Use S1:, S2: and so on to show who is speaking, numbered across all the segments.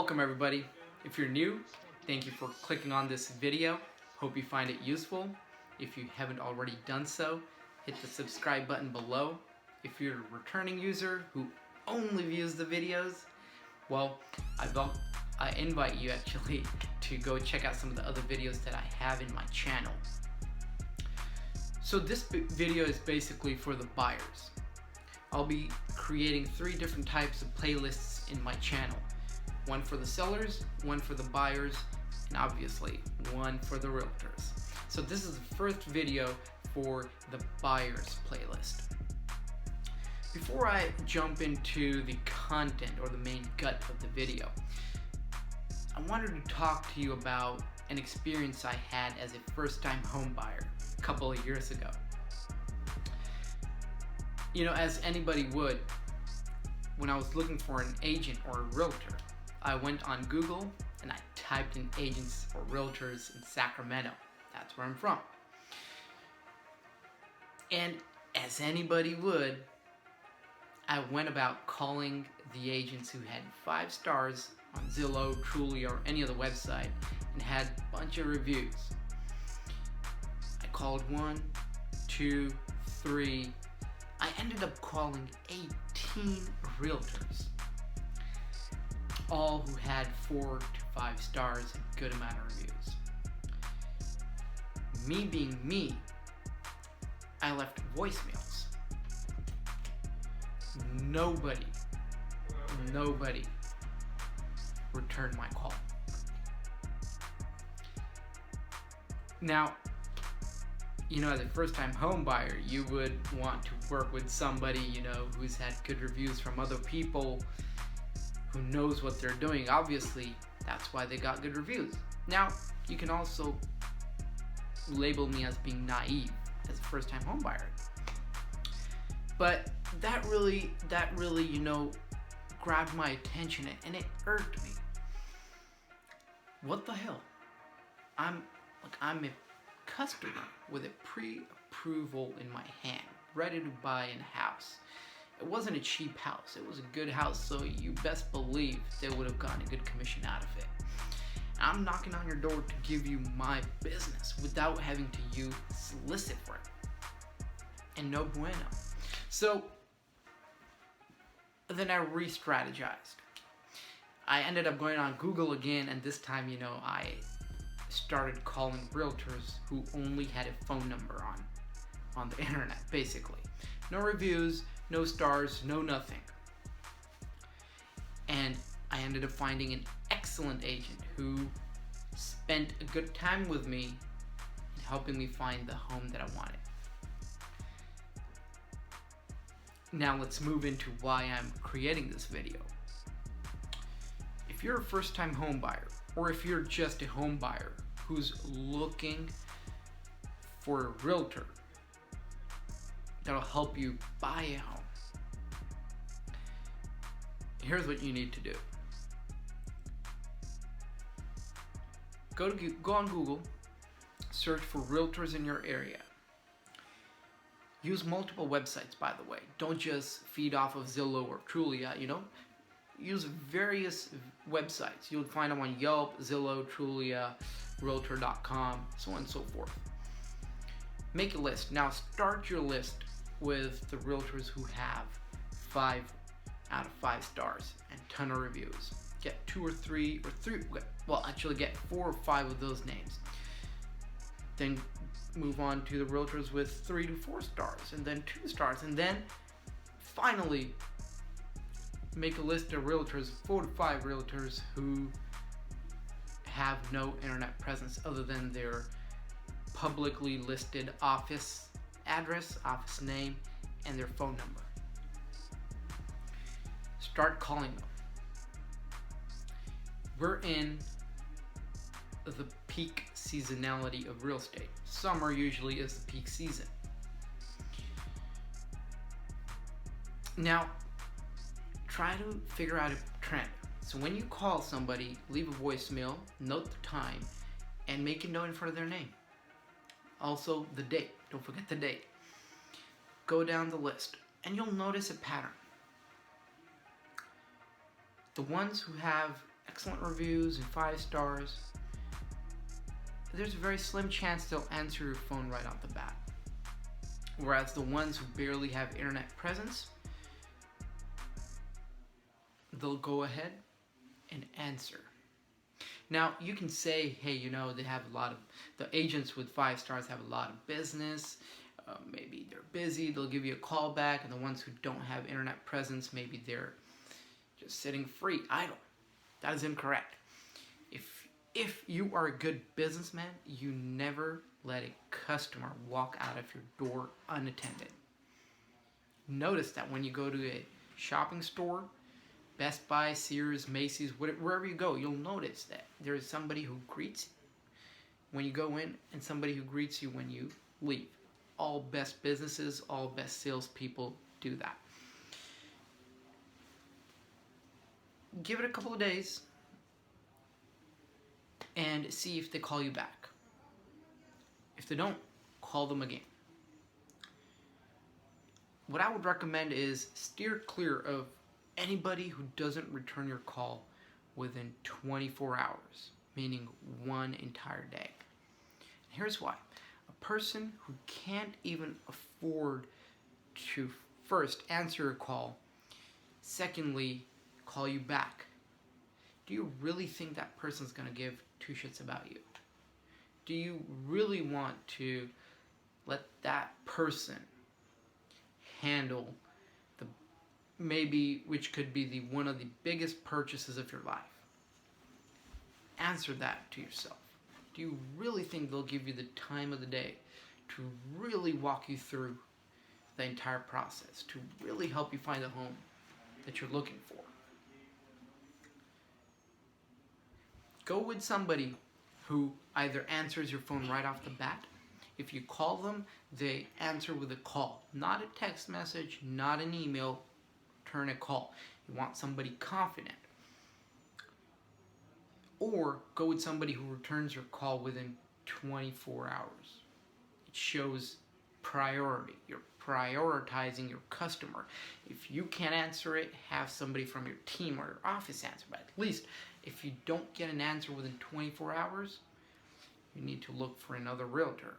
S1: Welcome everybody. If you're new, thank you for clicking on this video. Hope you find it useful. If you haven't already done so, hit the subscribe button below. If you're a returning user who only views the videos, well, I invite you actually to go check out some of the other videos that I have in my channel. So this video is basically for the buyers. I'll be creating 3 different types of playlists in my channel. One for the sellers, one for the buyers, and obviously one for the realtors. So this is the first video for the buyers playlist. Before I jump into the content or the main gut of the video, I wanted to talk to you about an experience I had as a first-time home buyer a couple of years ago. You know, as anybody would, when I was looking for an agent or a realtor, I went on Google and I typed in agents or realtors in Sacramento. That's where I'm from. And as anybody would, I went about calling the agents who had 5 stars on Zillow, Trulia, or any other website and had a bunch of reviews. I called 1, 2, 3. I ended up calling 18 realtors, all who had 4 to 5 stars and a good amount of reviews. Me being me, I left voicemails. Nobody returned my call. Now, you know, as a first-time home buyer, you would want to work with somebody, you know, who's had good reviews from other people, who knows what they're doing. Obviously, that's why they got good reviews. Now, you can also label me as being naive as a first-time home buyer. But that really, you know, grabbed my attention and it irked me. What the hell? I'm a customer with a pre-approval in my hand, ready to buy a house. It wasn't a cheap house, it was a good house, so you best believe they would have gotten a good commission out of it. I'm knocking on your door to give you my business without having to solicit for it. And no bueno. So then I re-strategized. I ended up going on Google again, and this time, you know, I started calling realtors who only had a phone number on the internet, basically. No reviews, no stars, no nothing. And I ended up finding an excellent agent who spent a good time with me in helping me find the home that I wanted. Now let's move into why I'm creating this video. If you're a first-time home buyer, or if you're just a home buyer who's looking for a realtor that'll help you buy a home, here's what you need to do. Go on Google, search for realtors in your area. Use multiple websites, by the way. Don't just feed off of Zillow or Trulia, you know. Use various websites. You'll find them on Yelp, Zillow, Trulia, Realtor.com, so on and so forth. Make a list. Now start your list with the realtors who have 5 out of 5 stars and a ton of reviews. Get 2 or 3 or 3, well actually get 4 or 5 of those names. Then move on to the realtors with 3 to 4 stars and then 2 stars, and then finally make a list of realtors, 4 to 5 realtors who have no internet presence other than their publicly listed office address, office name, and their phone number. Start calling them. We're in the peak seasonality of real estate. Summer usually is the peak season. Now, try to figure out a trend. So when you call somebody, leave a voicemail, note the time, and make a note in front of their name. Also, the date. Don't forget the date. Go down the list, and you'll notice a pattern. The ones who have excellent reviews and 5 stars, there's a very slim chance they'll answer your phone right off the bat. Whereas the ones who barely have internet presence, they'll go ahead and answer. Now, you can say, hey, they have the agents with 5 stars have a lot of business. Maybe they're busy, they'll give you a call back. And the ones who don't have internet presence, maybe they're just sitting free, idle. That is incorrect. If you are a good businessman, you never let a customer walk out of your door unattended. Notice that when you go to a shopping store, Best Buy, Sears, Macy's, wherever you go, you'll notice that there is somebody who greets you when you go in and somebody who greets you when you leave. All best businesses, all best salespeople do that. Give it a couple of days and see if they call you back. If they don't, call them again. What I would recommend is steer clear of anybody who doesn't return your call within 24 hours, meaning one entire day. And here's why. A person who can't even afford to first answer a call, secondly, call you back. Do you really think that person's going to give 2 shits about you? Do you really want to let that person handle which could be one of the biggest purchases of your life? Answer that to yourself. Do you really think they'll give you the time of the day to really walk you through the entire process, to really help you find the home that you're looking for? Go with somebody who either answers your phone right off the bat. If you call them, they answer with a call, not a text message, not an email. Turn a call. You want somebody confident. Or go with somebody who returns your call within 24 hours. It shows priority. You're prioritizing your customer. If you can't answer it, have somebody from your team or your office answer. But at least if you don't get an answer within 24 hours, you need to look for another realtor.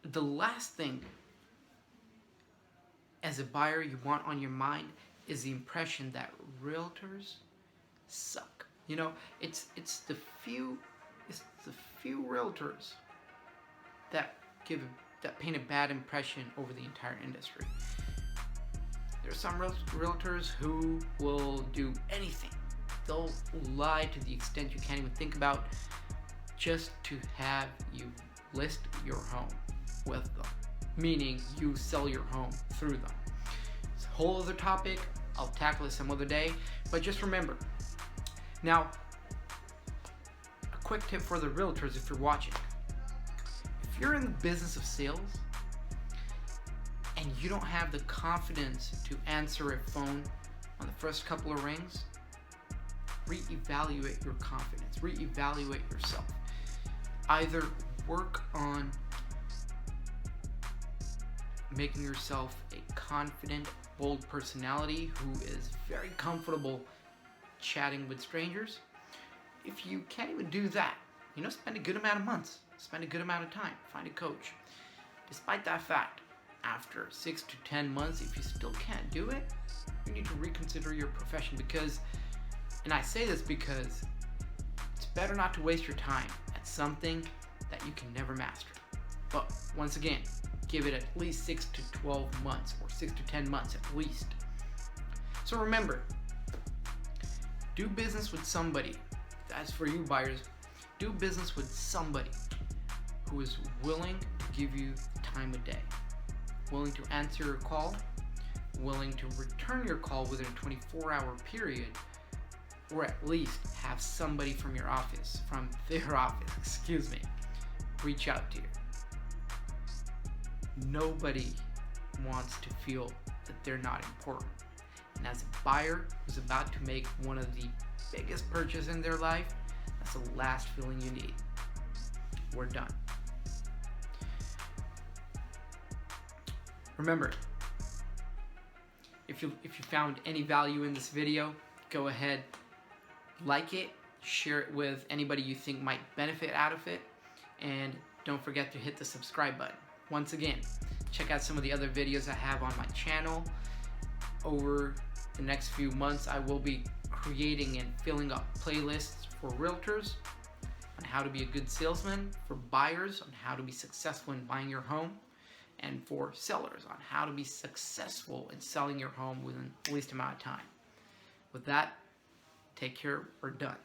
S1: The last thing as a buyer you want on your mind is the impression that realtors suck. It's the few realtors that paint a bad impression over the entire industry. There's some realtors who will do anything. They'll lie to the extent you can't even think about just to have you list your home with them, meaning you sell your home through them. It's a whole other topic. I'll tackle it some other day, but just remember. Now, a quick tip for the realtors if you're watching. If you're in the business of sales and you don't have the confidence to answer a phone on the first couple of rings, reevaluate your confidence, reevaluate yourself. Either work on making yourself a confident, bold personality who is very comfortable chatting with strangers. If you can't even do that, spend a good amount of months, spend a good amount of time, find a coach. Despite that fact, after 6 to 10 months, if you still can't do it, you need to reconsider your profession and I say this because it's better not to waste your time at something that you can never master. But once again, give it at least 6 to 12 months or 6 to 10 months at least. So remember, do business with somebody. That's for you buyers. Do business with somebody who is willing to give you time of day, willing to answer your call, willing to return your call within a 24-hour period, or at least have somebody from their office, reach out to you. Nobody wants to feel that they're not important. And as a buyer who's about to make one of the biggest purchases in their life, that's the last feeling you need. We're done. Remember, If you found any value in this video, go ahead, like it, share it with anybody you think might benefit out of it, and don't forget to hit the subscribe button. Once again, check out some of the other videos I have on my channel. Over the next few months, I will be creating and filling up playlists for realtors on how to be a good salesman, for buyers on how to be successful in buying your home, and for sellers on how to be successful in selling your home within the least amount of time. With that, take care. We're done.